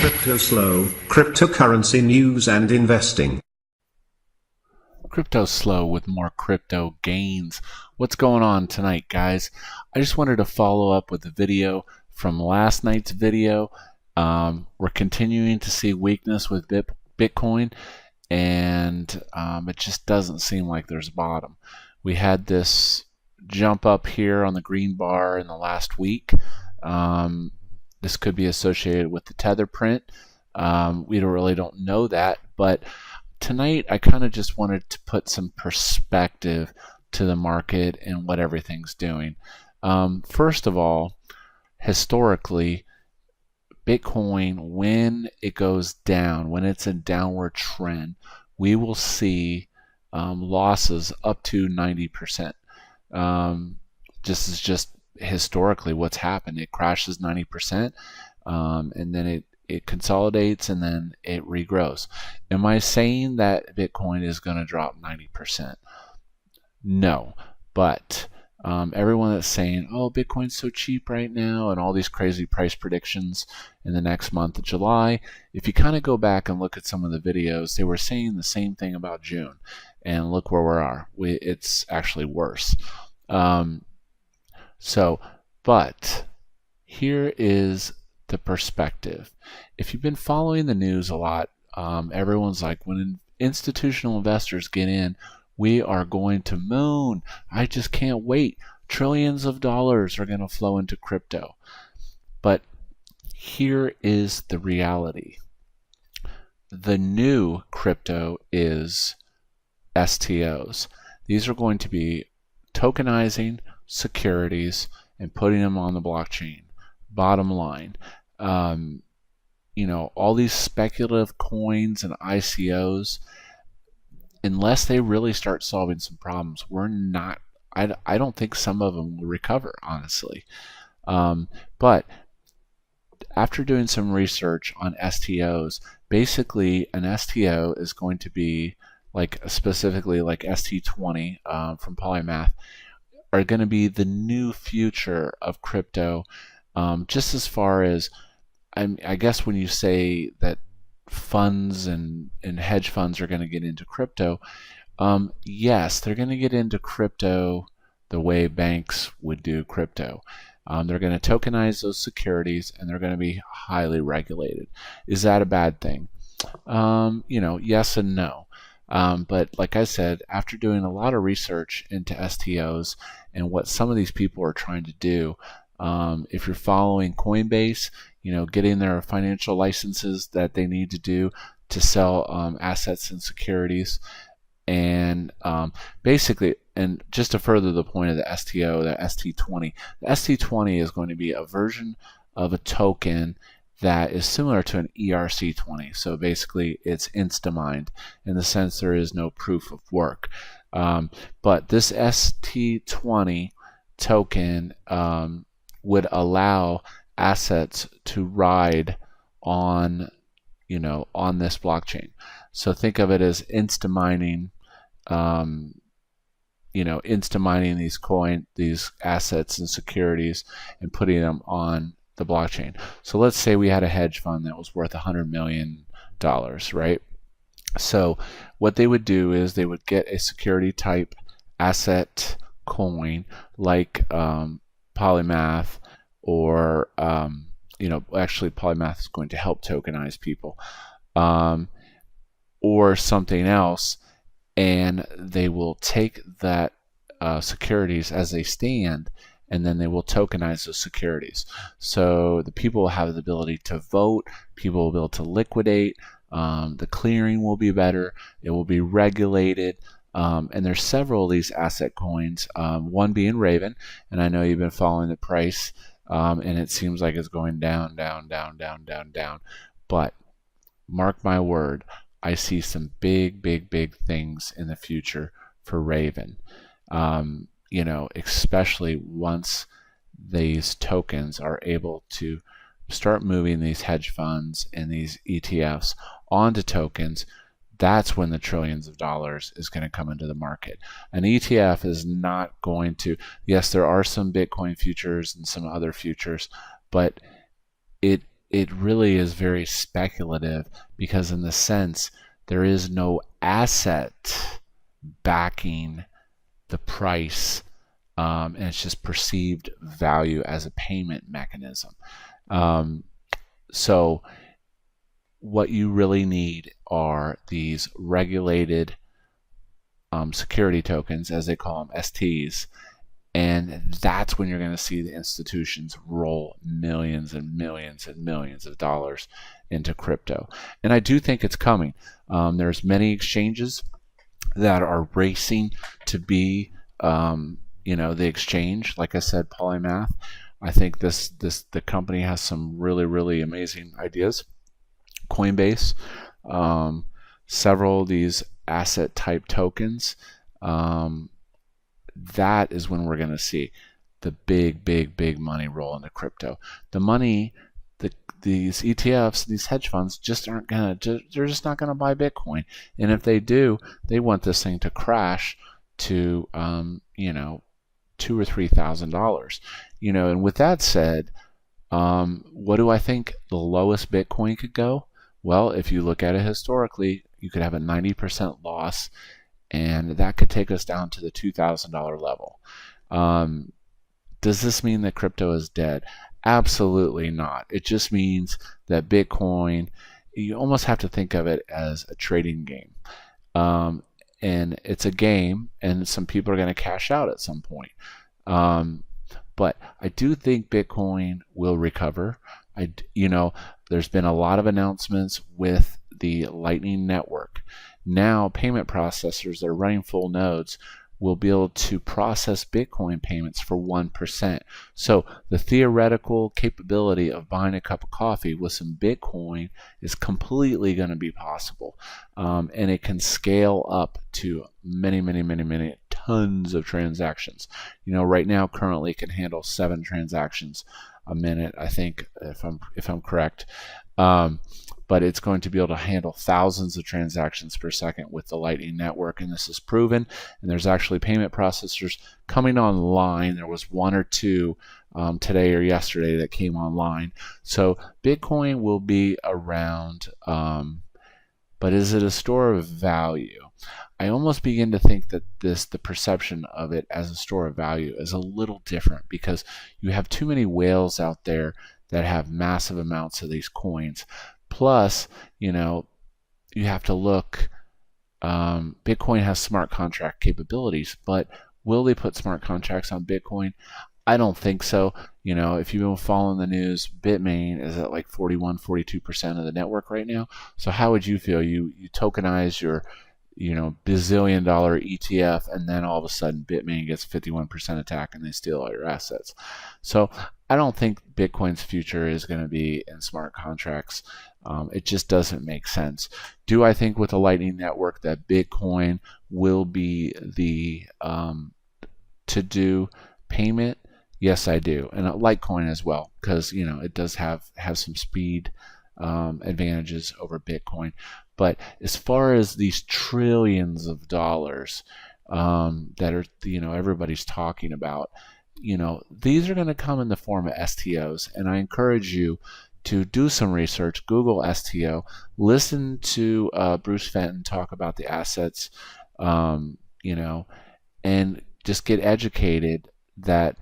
CryptoSLO, cryptocurrency news and investing. CryptoSLO with more crypto gains. What's going on tonight, guys? I just wanted to follow up with the video from last night's video. We're continuing to see weakness with Bitcoin, and it just doesn't seem like there's a bottom. We had this jump up here on the green bar in the last week. This could be associated with the tether print. We really don't know that, but tonight I kind of just wanted to put some perspective to the market and what everything's doing. First of all, historically, Bitcoin, when it goes down, when it's a downward trend, we will see losses up to 90%. This is just historically what's happened. It crashes 90%, and then it consolidates, and then it regrows. Am I saying that Bitcoin is going to drop 90%? No, but everyone that's saying, oh, Bitcoin's so cheap right now, and all these crazy price predictions in the next month of July, if you kind of go back and look at some of the videos, they were saying the same thing about June, and look where we are. It's actually worse. But here is the perspective. If you've been following the news a lot, everyone's like, when institutional investors get in, we are going to moon. I just can't wait. Trillions of dollars are going to flow into crypto. But here is the reality. The new crypto is STOs. These are going to be tokenizing securities and putting them on the blockchain. Bottom line, all these speculative coins and ICOs, unless they really start solving some problems, I don't think some of them will recover, honestly. But after doing some research on STOs, basically an STO is going to be specifically like ST20 from Polymath, are going to be the new future of crypto. Just as far as, I guess when you say that funds and hedge funds are going to get into crypto, yes, they're going to get into crypto the way banks would do crypto. They're going to tokenize those securities, and they're going to be highly regulated. Is that a bad thing? Yes and no. But like I said, after doing a lot of research into STOs and what some of these people are trying to do, if you're following Coinbase, getting their financial licenses that they need to do to sell assets and securities, and basically, and just to further the point of the STO, the ST20, the ST20 is going to be a version of a token that is similar to an ERC20. So basically, it's insta-mined in the sense there is no proof of work. But this ST20 token would allow assets to ride on, on this blockchain. So think of it as insta-mining, insta-mining these assets and securities and putting them on the blockchain. So let's say we had a hedge fund that was worth $100 million, right? So what they would do is they would get a security type asset coin like Polymath, or actually Polymath is going to help tokenize people, or something else, and they will take that securities as they stand, and then they will tokenize those securities. So the people will have the ability to vote, people will be able to liquidate, the clearing will be better, it will be regulated, and there's several of these asset coins, one being Raven, and I know you've been following the price, and it seems like it's going down, down, down, down, down, down. But mark my word, I see some big, big, big things in the future for Raven. Especially once these tokens are able to start moving these hedge funds and these ETFs onto tokens, that's when the trillions of dollars is going to come into the market. An ETF is not going to, yes, there are some Bitcoin futures and some other futures, but it it really is very speculative, because in the sense there is no asset backing the price, and it's just perceived value as a payment mechanism. So what you really need are these regulated security tokens, as they call them, STs, and that's when you're going to see the institutions roll millions and millions and millions of dollars into crypto. And I do think it's coming. There's many exchanges that are racing to be, the exchange. Like I said, Polymath. I think the company has some really, really amazing ideas. Coinbase, several of these asset type tokens. That is when we're going to see the big money roll into crypto. The money, these ETFs, these hedge funds just aren't going to, they're just not going to buy Bitcoin. And if they do, they want this thing to crash to, $2,000 or $3,000. And with that said, what do I think the lowest Bitcoin could go? Well, if you look at it historically, you could have a 90% loss, and that could take us down to the $2,000 level. Does this mean that crypto is dead? Absolutely not. It just means that Bitcoin, you almost have to think of it as a trading game. And it's a game, and some people are going to cash out at some point. But I do think Bitcoin will recover. There's been a lot of announcements with the Lightning Network. Now, payment processors that are running full nodes will be able to process Bitcoin payments for 1%. So the theoretical capability of buying a cup of coffee with some Bitcoin is completely going to be possible. And it can scale up to many tons of transactions. Right now, currently, it can handle 7 transactions a minute, I think, if I'm correct. But it's going to be able to handle thousands of transactions per second with the Lightning Network, and this is proven. And there's actually payment processors coming online. There was 1 or 2 today or yesterday that came online. So Bitcoin will be around, but is it a store of value? I almost begin to think that the perception of it as a store of value is a little different, because you have too many whales out there that have massive amounts of these coins. Plus, you have to look, Bitcoin has smart contract capabilities, but will they put smart contracts on Bitcoin? I don't think so. If you've been following the news, Bitmain is at like 41-42% of the network right now. So how would you feel? You tokenize your bazillion-dollar ETF, and then all of a sudden Bitmain gets 51% attack and they steal all your assets. So I don't think Bitcoin's future is going to be in smart contracts. It just doesn't make sense. Do I think with the Lightning Network that Bitcoin will be the to-do payment? Yes, I do. And Litecoin as well, because it does have some speed advantages over Bitcoin. But as far as these trillions of dollars that are, everybody's talking about, these are going to come in the form of STOs. And I encourage you to do some research, Google STO, listen to Bruce Fenton talk about the assets, and just get educated that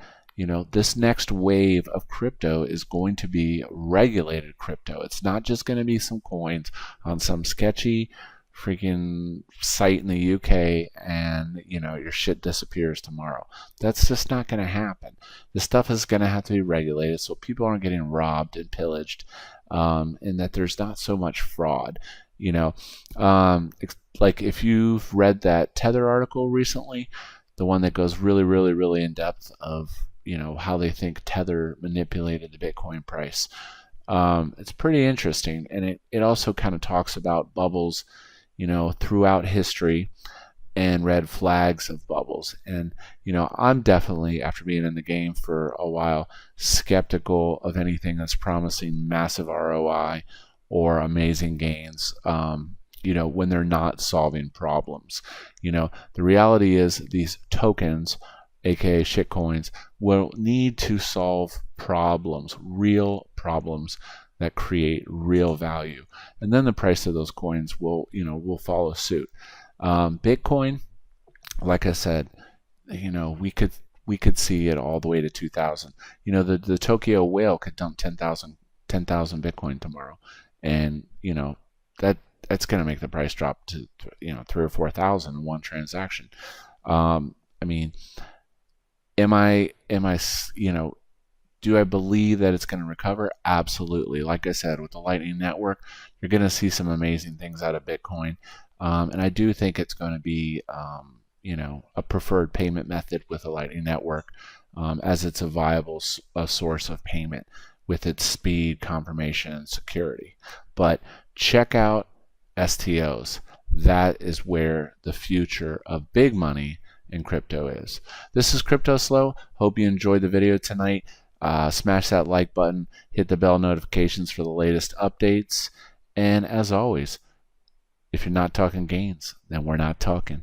this next wave of crypto is going to be regulated crypto. It's not just going to be some coins on some sketchy freaking site in the UK and your shit disappears tomorrow. That's just not going to happen. This stuff is going to have to be regulated so people aren't getting robbed and pillaged, and that there's not so much fraud. Like if you've read that Tether article recently, the one that goes really in depth of how they think Tether manipulated the Bitcoin price. It's pretty interesting, and it also kind of talks about bubbles, throughout history, and red flags of bubbles. And I'm definitely, after being in the game for a while, skeptical of anything that's promising massive ROI or amazing gains. When they're not solving problems. The reality is these tokens, aka shitcoins, will need to solve problems, real problems that create real value, and then the price of those coins will follow suit. Bitcoin, like I said, we could see it all the way to 2,000. The Tokyo whale could dump 10,000 Bitcoin tomorrow, and that's going to make the price drop to 3 or 4,000 in one transaction. I mean, am I do I believe that it's going to recover? Absolutely. Like I said, with the Lightning Network, you're going to see some amazing things out of Bitcoin. And I do think it's going to be, a preferred payment method with the Lightning Network, as it's a viable source of payment with its speed, confirmation, and security. But check out STOs. That is where the future of big money in crypto is. This is CryptoSLO. Hope you enjoyed the video tonight. Smash that like button, hit the bell notifications for the latest updates, and as always, if you're not talking gains, then we're not talking.